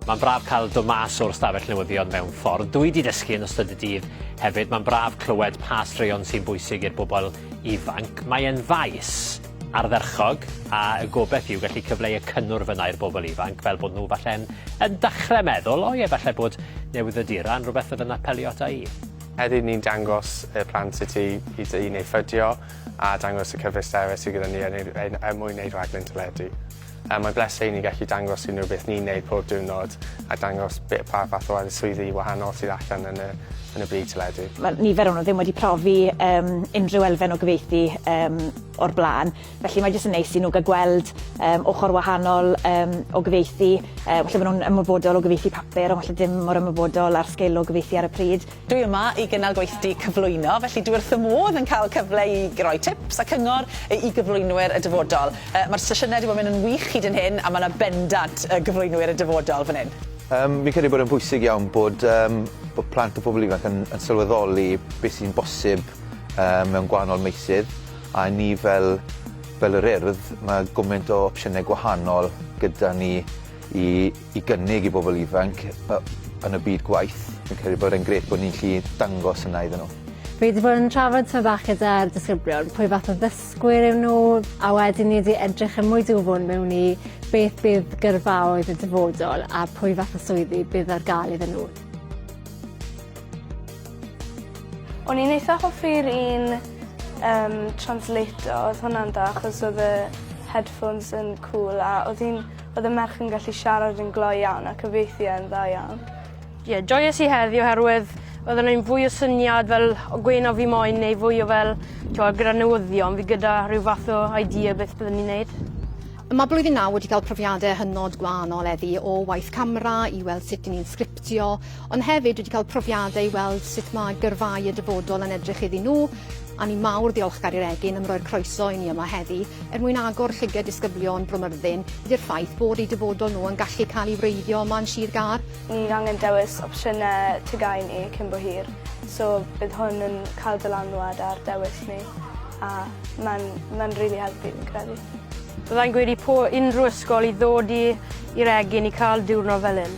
Mae'n braf cael dod mas o'r stafell newyddion mewn ffordd. Dwi wedi dysgu yn ystod y dydd hefyd. Mae'n braf clywed pa straeon sy'n bwysig i'r bobl ifanc. Mae'n faes ardderchog a y gobeith yw gallu cyfleu y cynnwrf yna i'r bobl ifanc fel bod nhw falle'n dechrau meddwl falle bod newyddiadura yn rhywbeth fydd yn apelio ata i. Heddiw ni'n dangos y plant sut i wneud ffidio a dangos y cyfleusterau sydd gyda ni mwyn wneud rhaglen teledu. Mae'n bleser i ni gallu dangos unrhyw beth ni'n wneud pob diwrnod a dangos pa fath o swyddi wahanol sydd allan yn y byd teledu. Mae nifer o'n nhw ddim wedi profi unrhyw elfen o gyfieithu o'r blaen, felly mae jyst yn neis i nhw gael gweld ochr wahanol o gyfieithu. Felly maen nhw'n ymwybodol o gyfieithu papur, ond felly dim mor ymwybodol ar sgil o gyfieithu ar y pryd. Dwi yma i gynnal gweithdy cyflwyno, felly dwi wrth fy modd yn cael cyfle i roi tips a cyngor i gyflwynwyr y dyfodol. Mae'r sesiynau wedi bod yn mynd yn wych hyd yn hyn a mae yna bendant gyflwynwyr y dyfodol fan hyn. Fi'n credu bod yn bwysig iawn bod plant o bobl ifanc yn sylweddoli beth sy'n bosib mewn gwahanol meysydd a ni fel yr Urdd mae gymaint o opsiynau gwahanol gyda ni i gynnig i bobl ifanc yn y byd gwaith. Fi'n credu bod e'n grêt bod ni'n gallu dangos yna iddyn nhw. Fi wedi bod yn trafod tyfa gyda'r disgyblion, pwy fath o ddysgwyr yw nhw, a wedyn ni wedi edrych yn mwy dwfwn mewn i beth bydd gyrfaoedd y dyfodol a pwy fath o swyddi bydd ar gael iddyn nhw. O'n i'n eitha hoffi'r un translator, oedd hwnna'n da, achos oedd y headphones yn cool a oedd y merch yn gallu siarad yn gloi iawn a cyfieithu yn dda iawn. Joyous i heddiw oherwydd oedden nhw'n fwy o syniad fel o gweno fi moyn neu fwy o fel gyda newyddion fi gyda rhyw fath o idea beth byddwn ni'n neud. Mae blwyddyn 9 wedi cael profiadau hynod gwahanol eddi o waith camera i weld sut ni'n sgriptio, ond hefyd wedi cael profiadau i weld sut mae gyrfau y dyfodol yn edrych iddyn nhw, a ni mawr ddiolchgar i'r egin am roi'r croeso i ni yma heddi mwyn agor llygau disgyblion Bromyrddin i'r ffaith bod eu dyfodol nhw yn gallu cael ei wreiddio ma'n Sir Gar. Ni angen dewis opsiynau tygau ni cyn bo hir, so bydd hwn yn cael dylanwad ar dewis ni a mae'n rili helpu fi'n credu. Byddai'n gweud i unrhyw ysgol i ddod i'r egin i cael diwrnod fel hyn.